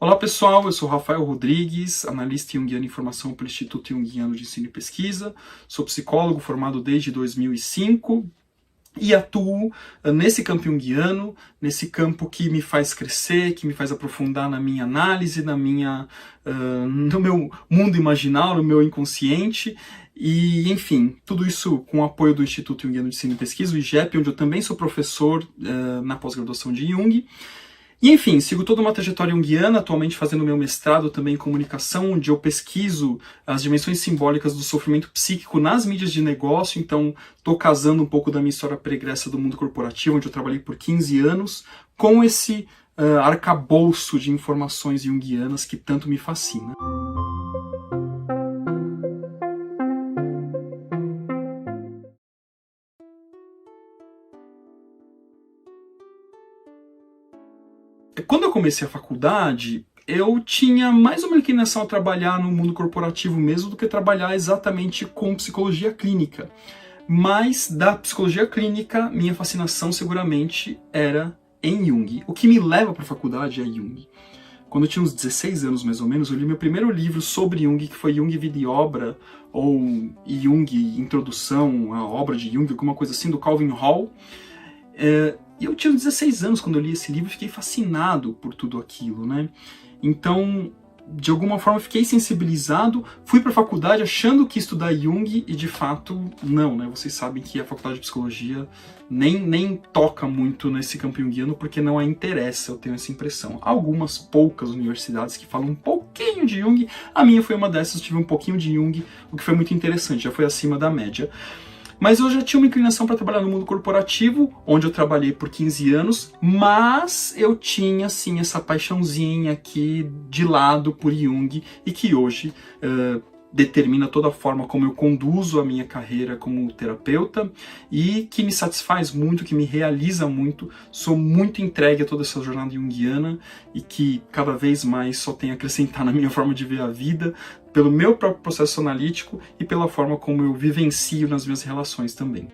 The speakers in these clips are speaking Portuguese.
Olá pessoal, eu sou Rafael Rodrigues, analista junguiano em formação pelo Instituto Junguiano de Ensino e Pesquisa, sou psicólogo formado desde 2005 e atuo nesse campo junguiano, nesse campo que me faz crescer, que me faz aprofundar na minha análise, no meu mundo imaginal, no meu inconsciente. E, enfim, tudo isso com o apoio do Instituto Junguiano de Ensino e Pesquisa, o IJEP, onde eu também sou professor na pós-graduação de Jung. E, enfim, sigo toda uma trajetória junguiana, atualmente fazendo meu mestrado também em comunicação, onde eu pesquiso as dimensões simbólicas do sofrimento psíquico nas mídias de negócio. Então, estou casando um pouco da minha história pregressa do mundo corporativo, onde eu trabalhei por 15 anos, com esse arcabouço de informações junguianas que tanto me fascina. Quando eu comecei a faculdade, eu tinha mais uma inclinação a trabalhar no mundo corporativo mesmo do que trabalhar exatamente com psicologia clínica. Mas da psicologia clínica, minha fascinação seguramente era em Jung. O que me leva para a faculdade é Jung. Quando eu tinha uns 16 anos mais ou menos, eu li meu primeiro livro sobre Jung, que foi Jung Vida e Obra, ou Jung Introdução à Obra de Jung, alguma coisa assim, do Calvin Hall. E eu tinha 16 anos quando eu li esse livro e fiquei fascinado por tudo aquilo, né? Então, de alguma forma, fiquei sensibilizado, fui para a faculdade achando que ia estudar Jung e, de fato, não, né? Vocês sabem que a faculdade de psicologia nem toca muito nesse campo junguiano porque não a interessa, eu tenho essa impressão. Há algumas poucas universidades que falam um pouquinho de Jung, a minha foi uma dessas, tive um pouquinho de Jung, o que foi muito interessante, já foi acima da média. Mas eu já tinha uma inclinação para trabalhar no mundo corporativo, onde eu trabalhei por 15 anos, mas eu tinha, sim, essa paixãozinha aqui de lado por Jung e que hoje determina toda a forma como eu conduzo a minha carreira como terapeuta e que me satisfaz muito, que me realiza muito. Sou muito entregue a toda essa jornada junguiana e que cada vez mais só tem a acrescentar na minha forma de ver a vida, pelo meu próprio processo analítico e pela forma como eu vivencio nas minhas relações também.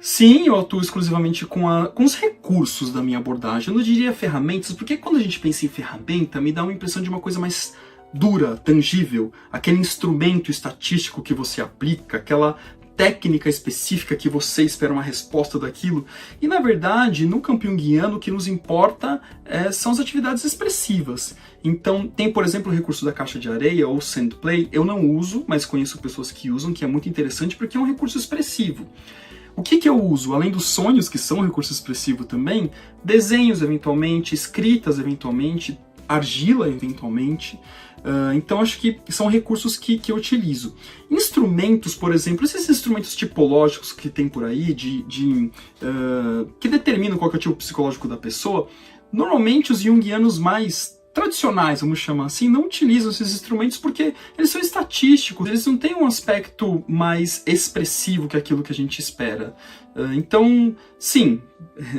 Sim, eu atuo exclusivamente com os recursos da minha abordagem. Eu não diria ferramentas, porque quando a gente pensa em ferramenta, me dá uma impressão de uma coisa mais dura, tangível, aquele instrumento estatístico que você aplica, aquela técnica específica que você espera uma resposta daquilo. E, na verdade, no campo junguiano, o que nos importa são as atividades expressivas. Então, tem, por exemplo, o recurso da caixa de areia, ou sandplay. Eu não uso, mas conheço pessoas que usam, que é muito interessante, porque é um recurso expressivo. O que eu uso? Além dos sonhos, que são um recurso expressivo também, desenhos eventualmente, escritas eventualmente, argila eventualmente. Então acho que são recursos que eu utilizo. Instrumentos, por exemplo, esses instrumentos tipológicos que tem por aí, que determinam qual que é o tipo psicológico da pessoa, normalmente os junguianos mais tradicionais, vamos chamar assim, não utilizam esses instrumentos porque eles são estatísticos, eles não têm um aspecto mais expressivo que aquilo que a gente espera. Então, sim,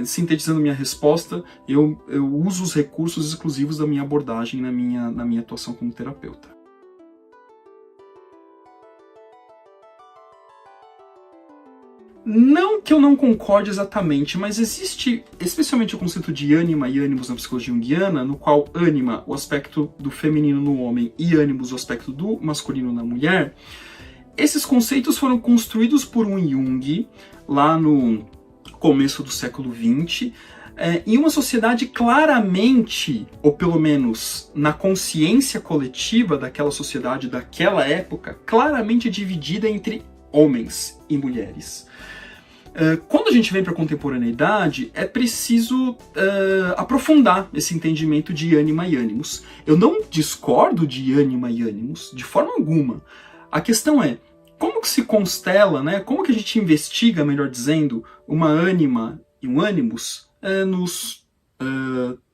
sintetizando minha resposta, eu uso os recursos exclusivos da minha abordagem na minha atuação como terapeuta. Não que eu não concorde exatamente, mas existe especialmente o conceito de ânima e ânimos na psicologia junguiana, no qual ânima, o aspecto do feminino no homem, e ânimos, o aspecto do masculino na mulher. Esses conceitos foram construídos por um Jung, lá no começo do século XX, em uma sociedade claramente, ou pelo menos na consciência coletiva daquela sociedade, daquela época, claramente dividida entre homens e mulheres. Quando a gente vem para a contemporaneidade, é preciso aprofundar esse entendimento de ânima e ânimos. Eu não discordo de ânima e ânimos, de forma alguma. A questão é, como que se constela, né? Como que a gente investiga, melhor dizendo, uma ânima e um ânimos nos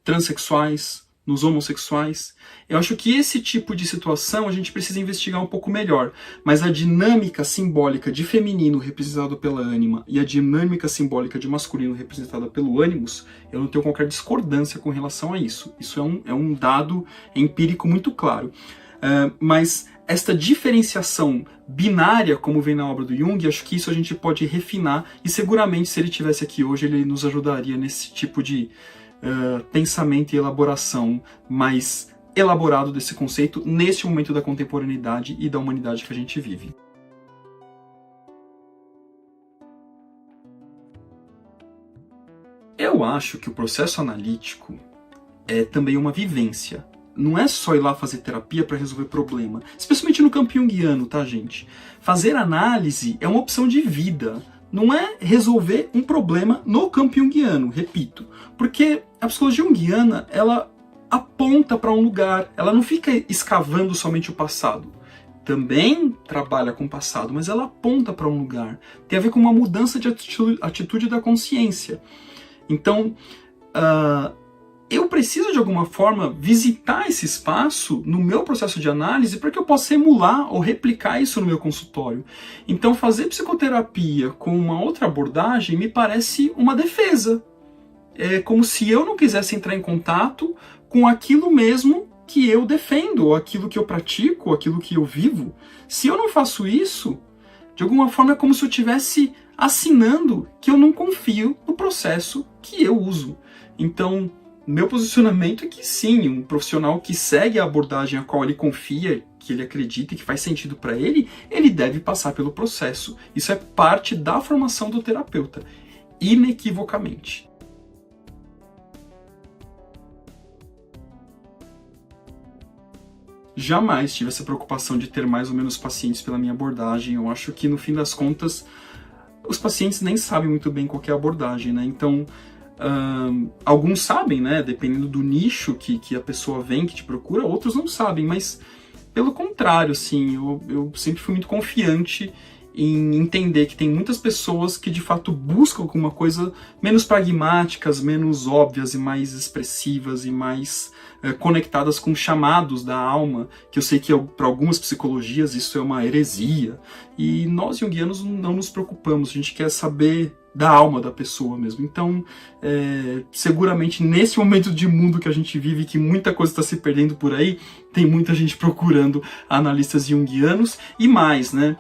transexuais, nos homossexuais? Eu acho que esse tipo de situação a gente precisa investigar um pouco melhor, mas a dinâmica simbólica de feminino representado pela ânima e a dinâmica simbólica de masculino representada pelo ânimos, eu não tenho qualquer discordância com relação a isso. Isso é um dado empírico muito claro. Mas esta diferenciação binária, como vem na obra do Jung, acho que isso a gente pode refinar, e seguramente se ele estivesse aqui hoje, ele nos ajudaria nesse tipo de pensamento e elaboração mais elaborado desse conceito neste momento da contemporaneidade e da humanidade que a gente vive. Eu acho que o processo analítico é também uma vivência. Não é só ir lá fazer terapia para resolver problema. Especialmente no campo junguiano, tá, gente? Fazer análise é uma opção de vida. Não é resolver um problema no campo junguiano, repito. Porque a psicologia junguiana, ela aponta para um lugar. Ela não fica escavando somente o passado. Também trabalha com o passado, mas ela aponta para um lugar. Tem a ver com uma mudança de atitude da consciência. Então, eu preciso de alguma forma visitar esse espaço no meu processo de análise para que eu possa emular ou replicar isso no meu consultório. Então, fazer psicoterapia com uma outra abordagem me parece uma defesa. É como se eu não quisesse entrar em contato com aquilo mesmo que eu defendo, ou aquilo que eu pratico, ou aquilo que eu vivo. Se eu não faço isso, de alguma forma é como se eu estivesse assinando que eu não confio no processo que eu uso. Então, meu posicionamento é que sim, um profissional que segue a abordagem a qual ele confia, que ele acredita e que faz sentido para ele, ele deve passar pelo processo. Isso é parte da formação do terapeuta, inequivocamente. Jamais tive essa preocupação de ter mais ou menos pacientes pela minha abordagem. Eu acho que, no fim das contas, os pacientes nem sabem muito bem qual é a abordagem, né? Então, alguns sabem, né? Dependendo do nicho que a pessoa vem, que te procura, outros não sabem, mas pelo contrário, assim, eu sempre fui muito confiante em entender que tem muitas pessoas que de fato buscam alguma coisa menos pragmáticas, menos óbvias e mais expressivas e mais conectadas com chamados da alma, que eu sei que para algumas psicologias isso é uma heresia, e nós junguianos não nos preocupamos, a gente quer saber da alma da pessoa mesmo. Então, seguramente nesse momento de mundo que a gente vive, que muita coisa está se perdendo por aí, tem muita gente procurando analistas junguianos, e mais, né?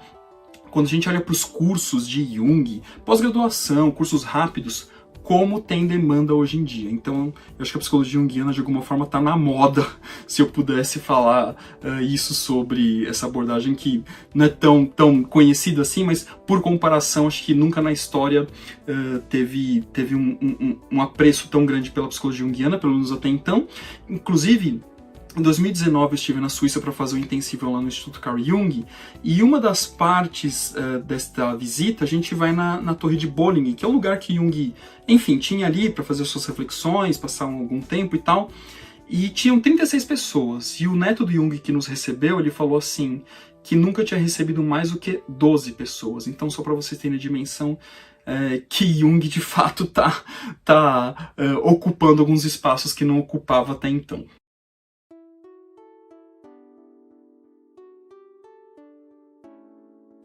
Quando a gente olha para os cursos de Jung, pós-graduação, cursos rápidos, como tem demanda hoje em dia. Então, eu acho que a psicologia junguiana, de alguma forma, está na moda, se eu pudesse falar isso sobre essa abordagem que não é tão conhecida assim, mas, por comparação, acho que nunca na história teve um apreço tão grande pela psicologia junguiana, pelo menos até então. Inclusive, em 2019 eu estive na Suíça para fazer um intensivo lá no Instituto Carl Jung, e uma das partes desta visita a gente vai na Torre de Bolling, que é um lugar que Jung, enfim, tinha ali para fazer suas reflexões, passar algum tempo e tal, e tinham 36 pessoas, e o neto do Jung que nos recebeu, ele falou assim, que nunca tinha recebido mais do que 12 pessoas, então só para vocês terem a dimensão que Jung de fato tá ocupando alguns espaços que não ocupava até então.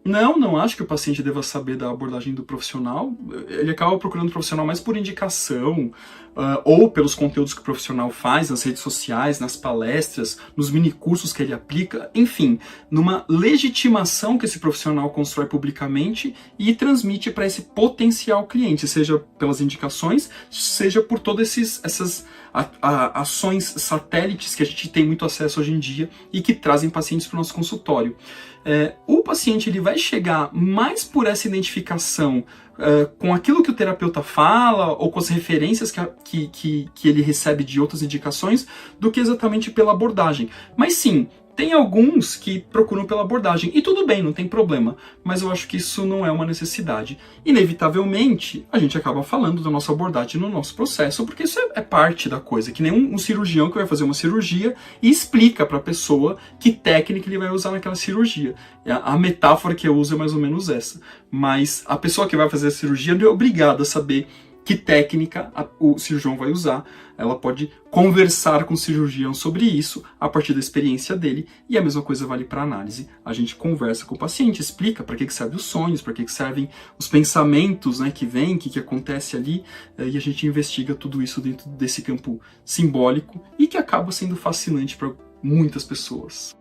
Não acho que o paciente deva saber da abordagem do profissional. Ele acaba procurando o profissional mais por indicação, ou pelos conteúdos que o profissional faz nas redes sociais, nas palestras, nos minicursos que ele aplica, enfim, numa legitimação que esse profissional constrói publicamente e transmite para esse potencial cliente, seja pelas indicações, seja por todas essas ações satélites que a gente tem muito acesso hoje em dia e que trazem pacientes para o nosso consultório. O paciente ele vai chegar mais por essa identificação com aquilo que o terapeuta fala ou com as referências que ele recebe de outras indicações do que exatamente pela abordagem. Mas sim, tem alguns que procuram pela abordagem, e tudo bem, não tem problema, mas eu acho que isso não é uma necessidade. Inevitavelmente, a gente acaba falando da nossa abordagem no nosso processo, porque isso é parte da coisa, que nem um cirurgião que vai fazer uma cirurgia e explica para a pessoa que técnica ele vai usar naquela cirurgia. A metáfora que eu uso é mais ou menos essa, mas a pessoa que vai fazer a cirurgia não é obrigada a saber que técnica o cirurgião vai usar. Ela pode conversar com o cirurgião sobre isso a partir da experiência dele, e a mesma coisa vale para a análise. A gente conversa com o paciente, explica para que servem os sonhos, para que servem os pensamentos, né, que vêm, o que acontece ali, e a gente investiga tudo isso dentro desse campo simbólico e que acaba sendo fascinante para muitas pessoas.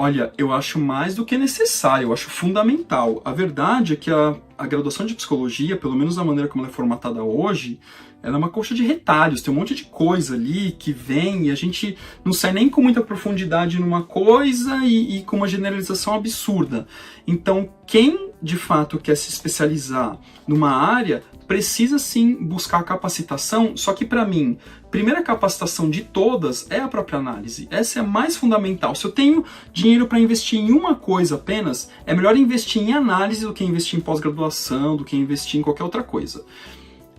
Olha, eu acho mais do que necessário, eu acho fundamental. A verdade é que a graduação de psicologia, pelo menos da maneira como ela é formatada hoje, ela é uma coxa de retalhos, tem um monte de coisa ali que vem e a gente não sai nem com muita profundidade numa coisa e com uma generalização absurda. Então, quem de fato quer se especializar numa área, precisa sim buscar capacitação, só que para mim, primeira capacitação de todas é a própria análise. Essa é a mais fundamental. Se eu tenho dinheiro para investir em uma coisa apenas, é melhor investir em análise do que investir em pós-graduação, do que investir em qualquer outra coisa.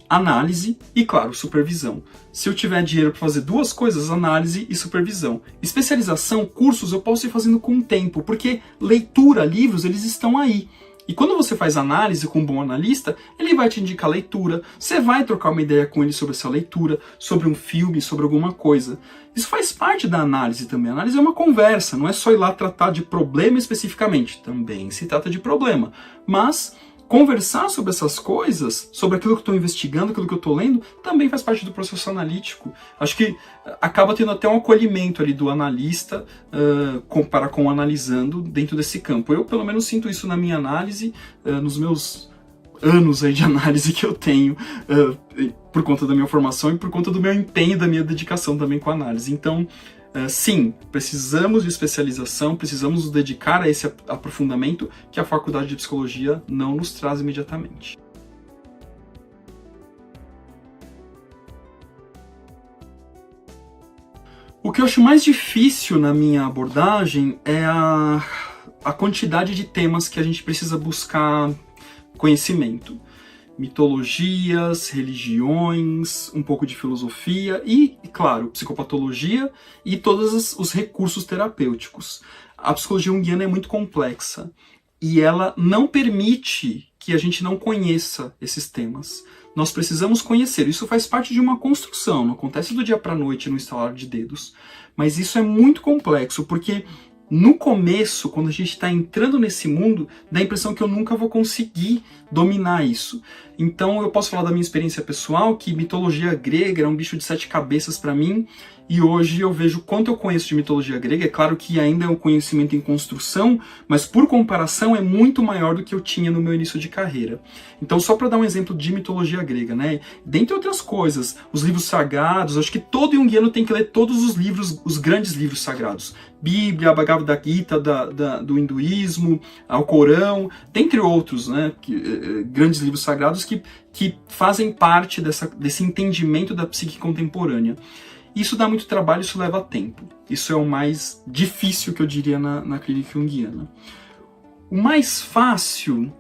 Análise e, claro, supervisão. Se eu tiver dinheiro para fazer duas coisas, análise e supervisão. Especialização, cursos, eu posso ir fazendo com o tempo, porque leitura, livros, eles estão aí. E quando você faz análise com um bom analista, ele vai te indicar leitura, você vai trocar uma ideia com ele sobre essa leitura, sobre um filme, sobre alguma coisa. Isso faz parte da análise também. A análise é uma conversa, não é só ir lá tratar de problema especificamente. Também se trata de problema. Mas conversar sobre essas coisas, sobre aquilo que eu estou investigando, aquilo que eu estou lendo, também faz parte do processo analítico. Acho que acaba tendo até um acolhimento ali do analista para com o analisando dentro desse campo. Eu, pelo menos, sinto isso na minha análise, nos meus anos aí de análise que eu tenho, por conta da minha formação e por conta do meu empenho, da minha dedicação também com a análise. Então, sim, precisamos de especialização, precisamos nos dedicar a esse aprofundamento que a faculdade de psicologia não nos traz imediatamente. O que eu acho mais difícil na minha abordagem é a quantidade de temas que a gente precisa buscar conhecimento. Mitologias, religiões, um pouco de filosofia e, claro, psicopatologia e todos os recursos terapêuticos. A psicologia junguiana é muito complexa e ela não permite que a gente não conheça esses temas. Nós precisamos conhecer. Isso faz parte de uma construção, não acontece do dia para a noite no estalar de dedos. Mas isso é muito complexo, porque no começo, quando a gente está entrando nesse mundo, dá a impressão que eu nunca vou conseguir dominar isso. Então eu posso falar da minha experiência pessoal, que mitologia grega era um bicho de 7 cabeças para mim, e hoje eu vejo quanto eu conheço de mitologia grega. É claro que ainda é um conhecimento em construção, mas por comparação é muito maior do que eu tinha no meu início de carreira. Então, só para dar um exemplo de mitologia grega, né? Dentre outras coisas, os livros sagrados, acho que todo junguiano tem que ler todos os livros, os grandes livros sagrados. Bíblia, Bhagavad Gita do hinduísmo, ao Corão, dentre outros, né? Grandes livros sagrados que fazem parte desse entendimento da psique contemporânea. Isso dá muito trabalho, isso leva tempo. Isso é o mais difícil que eu diria na clínica junguiana. O mais fácil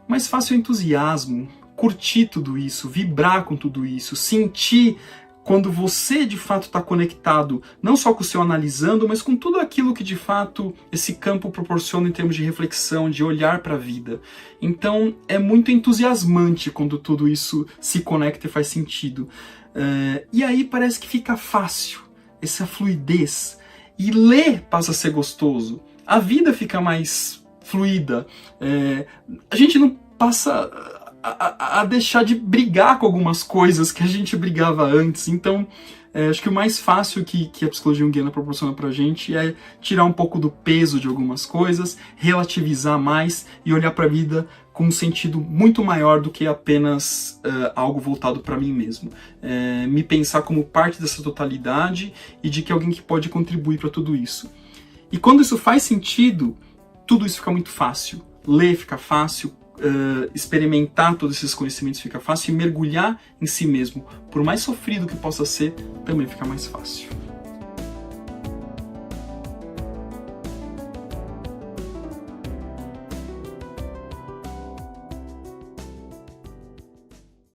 é o entusiasmo, curtir tudo isso, vibrar com tudo isso, sentir quando você de fato está conectado, não só com o seu analisando, mas com tudo aquilo que de fato esse campo proporciona em termos de reflexão, de olhar para a vida. Então é muito entusiasmante quando tudo isso se conecta e faz sentido. E aí parece que fica fácil, essa fluidez. E ler passa a ser gostoso. A vida fica mais fluida. A gente não passa a deixar de brigar com algumas coisas que a gente brigava antes. Então, acho que o mais fácil que a psicologia junguiana proporciona pra gente é tirar um pouco do peso de algumas coisas, relativizar mais e olhar pra vida com um sentido muito maior do que apenas algo voltado para mim mesmo. Me pensar como parte dessa totalidade e de que alguém que pode contribuir para tudo isso. E quando isso faz sentido, tudo isso fica muito fácil. Ler fica fácil, experimentar todos esses conhecimentos fica fácil e mergulhar em si mesmo, por mais sofrido que possa ser, também fica mais fácil.